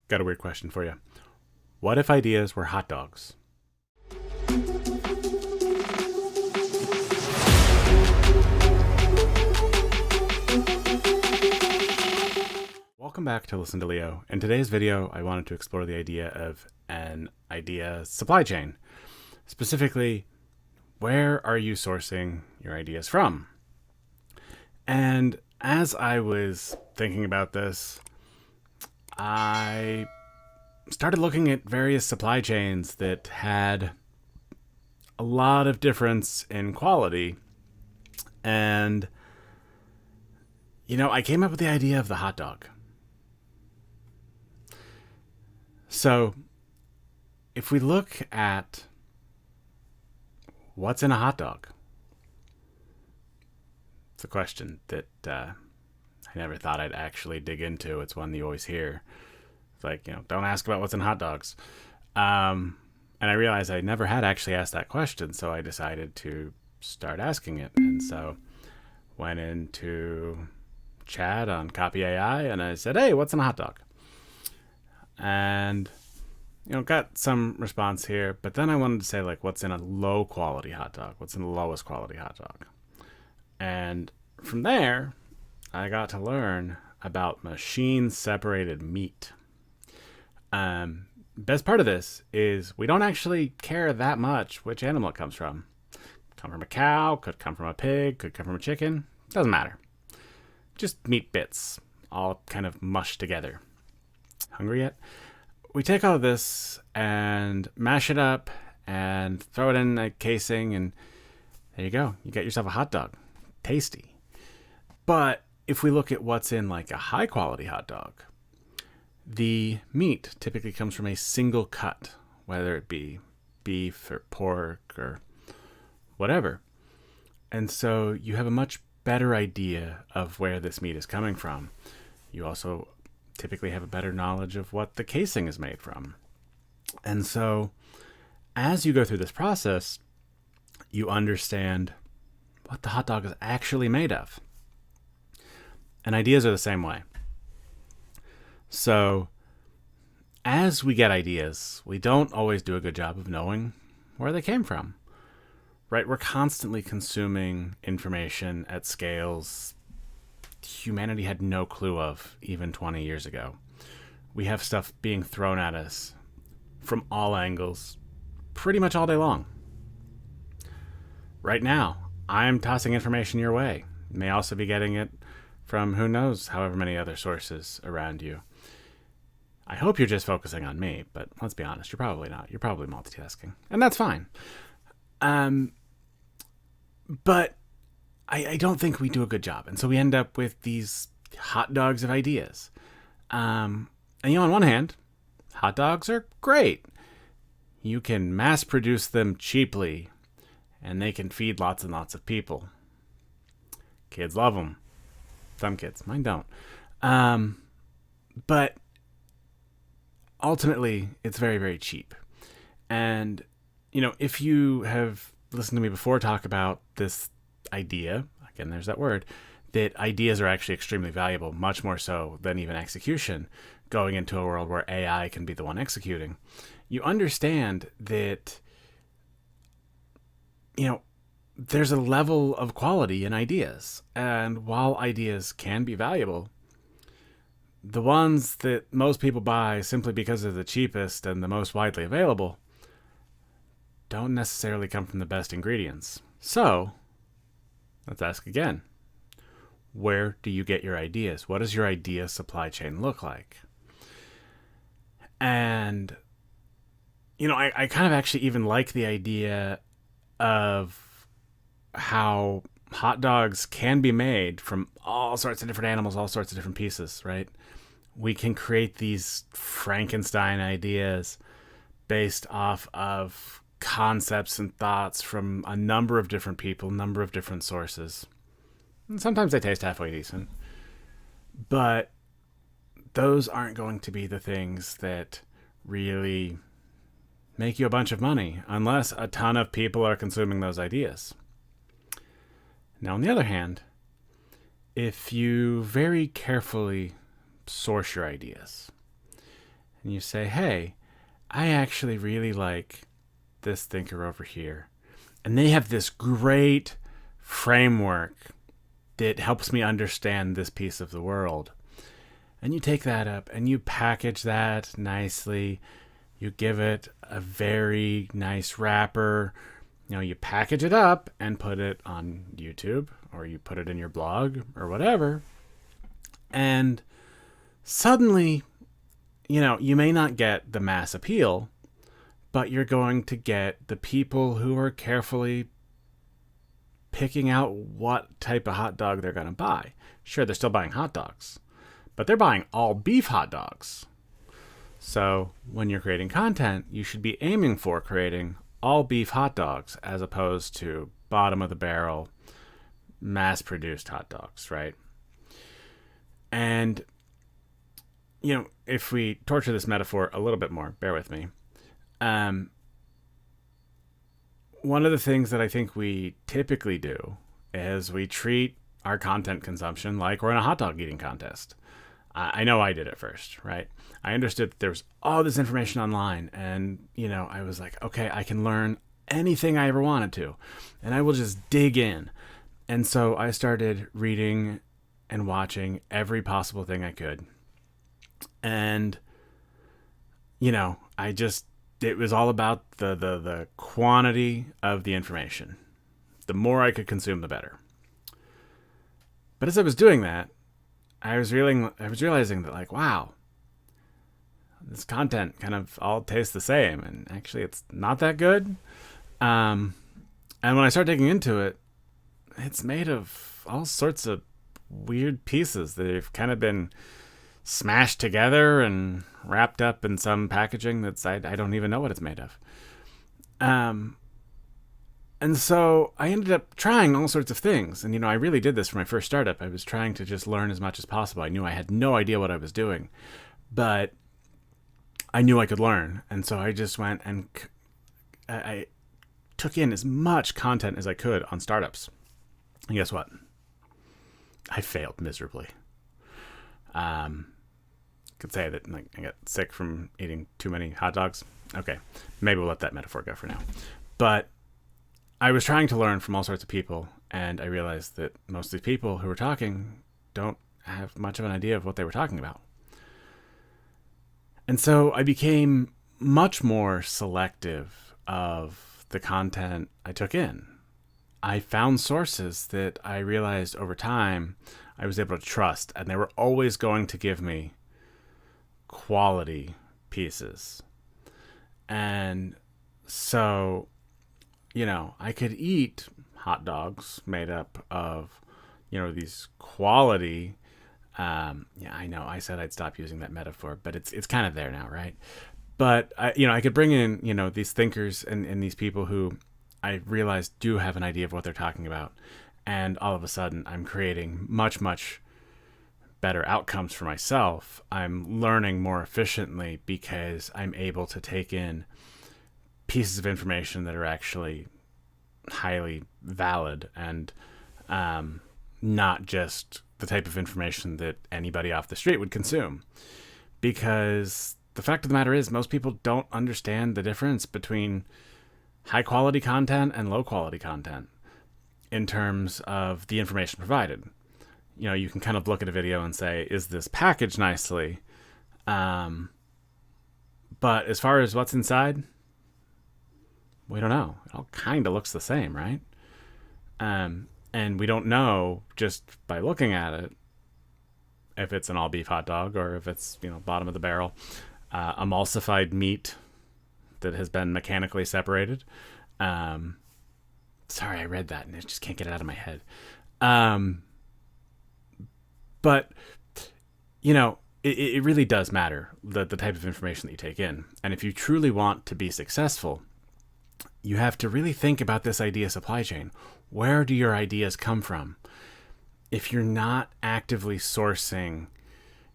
Got a weird question for you. What if ideas were hot dogs? Welcome back to Listen to Leo. In today's video, I wanted to explore the idea of an idea supply chain. Specifically, where are you sourcing your ideas from? And as I was thinking about this, I started looking at various supply chains that had a lot of difference in quality. And, I came up with the idea of the hot dog. So, if we look at what's in a hot dog, it's a question that I never thought I'd actually dig into. It's one you always hear. It's like, don't ask about what's in hot dogs. And I realized I never had actually asked that question, so I decided to start asking it. And so went into chat on Copy AI and I said, hey, what's in a hot dog? And, got some response here, but then I wanted to say, what's in a low quality hot dog? What's in the lowest quality hot dog? And from there, I got to learn about machine separated meat. Best part of this is we don't actually care that much which animal it comes from. Come from a cow, could come from a pig, could come from a chicken. Doesn't matter. Just meat bits, all kind of mushed together. Hungry yet? We take all of this and mash it up and throw it in a casing, and there you go. You get yourself a hot dog. Tasty. But if we look at what's in a high quality hot dog, the meat typically comes from a single cut, whether it be beef or pork or whatever. And so you have a much better idea of where this meat is coming from. You also typically have a better knowledge of what the casing is made from. And so as you go through this process, you understand what the hot dog is actually made of. And ideas are the same way. So as we get ideas, we don't always do a good job of knowing where they came from. Right? We're constantly consuming information at scales humanity had no clue of even 20 years ago. We have stuff being thrown at us from all angles pretty much all day long. Right now, I'm tossing information your way. You may also be getting it from who knows however many other sources around you. I hope you're just focusing on me, but let's be honest, you're probably not. You're probably multitasking, and that's fine. But I don't think we do a good job. And so we end up with these hot dogs of ideas. And on one hand, hot dogs are great. You can mass produce them cheaply, and they can feed lots and lots of people. Kids love them. Some kids, mine don't. But ultimately, it's very, very cheap. And, if you have listened to me before talk about this idea, again, there's that word, that ideas are actually extremely valuable, much more so than even execution, going into a world where AI can be the one executing. You understand that, there's a level of quality in ideas. And while ideas can be valuable, the ones that most people buy simply because they're the cheapest and the most widely available don't necessarily come from the best ingredients. So, let's ask again. Where do you get your ideas? What does your idea supply chain look like? And, I kind of actually even like the idea of how hot dogs can be made from all sorts of different animals, all sorts of different pieces, right? We can create these Frankenstein ideas based off of concepts and thoughts from a number of different people, number of different sources. And sometimes they taste halfway decent. But those aren't going to be the things that really make you a bunch of money unless a ton of people are consuming those ideas. Now, on the other hand, if you very carefully source your ideas and you say, hey, I actually really like this thinker over here. And they have this great framework that helps me understand this piece of the world. And you take that up and you package that nicely. You give it a very nice wrapper. You package it up and put it on YouTube, or you put it in your blog or whatever. And suddenly, you may not get the mass appeal, but you're going to get the people who are carefully picking out what type of hot dog they're going to buy. Sure, they're still buying hot dogs, but they're buying all beef hot dogs. So when you're creating content, you should be aiming for creating all beef hot dogs as opposed to bottom of the barrel, mass produced hot dogs, right? And, if we torture this metaphor a little bit more, bear with me. One of the things that I think we typically do is we treat our content consumption like we're in a hot dog eating contest. I know I did it first, right? I understood that there was all this information online, and, I was like, okay, I can learn anything I ever wanted to, and I will just dig in. And so I started reading and watching every possible thing I could. And, it was all about the quantity of the information. The more I could consume, the better. But as I was doing that, I was realizing that, like, wow, this content kind of all tastes the same, and actually it's not that good. And when I started digging into it, it's made of all sorts of weird pieces that have kind of been smashed together and wrapped up in some packaging that's I don't even know what it's made of. And so I ended up trying all sorts of things. And, I really did this for my first startup. I was trying to just learn as much as possible. I knew I had no idea what I was doing, but I knew I could learn. And so I just went and I took in as much content as I could on startups. And guess what? I failed miserably. Could say that, like, I got sick from eating too many hot dogs. Okay, maybe we'll let that metaphor go for now. But I was trying to learn from all sorts of people, and I realized that most of the people who were talking don't have much of an idea of what they were talking about. And so I became much more selective of the content I took in. I found sources that I realized over time I was able to trust, and they were always going to give me quality pieces. And so, I could eat hot dogs made up of, these quality. I know I said I'd stop using that metaphor, but it's kind of there now, right? But I could bring in, these thinkers and these people who I realized do have an idea of what they're talking about. And all of a sudden I'm creating much, much better outcomes for myself. I'm learning more efficiently because I'm able to take in pieces of information that are actually highly valid and not just the type of information that anybody off the street would consume. Because the fact of the matter is, most people don't understand the difference between high quality content and low quality content in terms of the information provided. You can kind of look at a video and say, is this packaged nicely? But as far as what's inside, we don't know. It all kind of looks the same, right? And we don't know just by looking at it if it's an all beef hot dog or if it's, bottom of the barrel, emulsified meat that has been mechanically separated. Sorry, I read that and I just can't get it out of my head. But, it really does matter, the type of information that you take in. And if you truly want to be successful, you have to really think about this idea supply chain. Where do your ideas come from? If you're not actively sourcing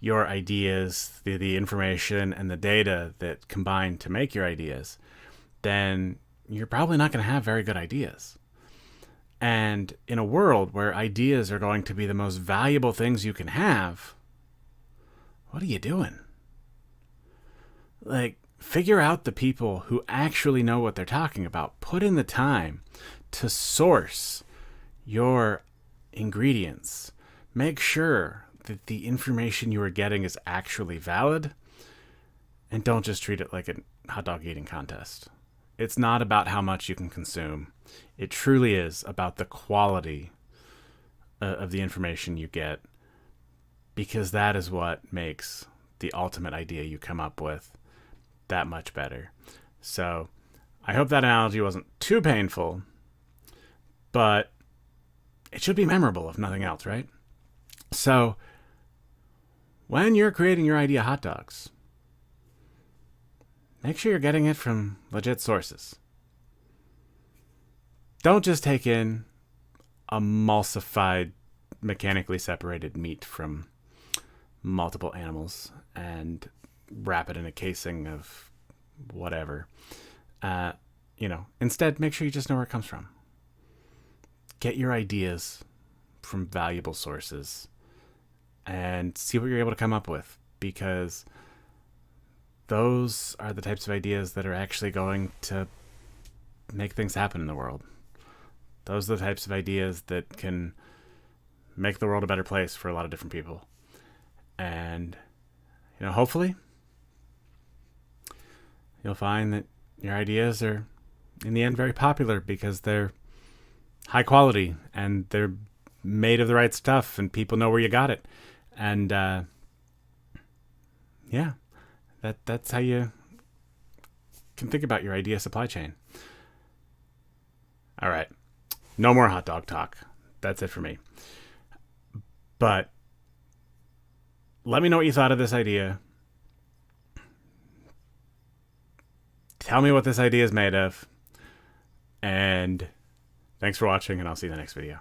your ideas, the information and the data that combine to make your ideas, then you're probably not going to have very good ideas. And in a world where ideas are going to be the most valuable things you can have, what are you doing? Like, figure out the people who actually know what they're talking about. Put in the time to source your ingredients. Make sure that the information you are getting is actually valid, and don't just treat it like a hot dog eating contest. It's not about how much you can consume. It truly is about the quality of the information you get, because that is what makes the ultimate idea you come up with that much better. So I hope that analogy wasn't too painful, but it should be memorable if nothing else, right? So when you're creating your idea hot dogs, make sure you're getting it from legit sources. Don't just take in emulsified, mechanically separated meat from multiple animals and wrap it in a casing of whatever. Instead, make sure you just know where it comes from. Get your ideas from valuable sources and see what you're able to come up with, because those are the types of ideas that are actually going to make things happen in the world. Those are the types of ideas that can make the world a better place for a lot of different people. And, hopefully you'll find that your ideas are, in the end, very popular because they're high quality and they're made of the right stuff and people know where you got it. And, that's how you can think about your idea supply chain. All right. No more hot dog talk. That's it for me. But let me know what you thought of this idea. Tell me what this idea is made of. And thanks for watching, and I'll see you in the next video.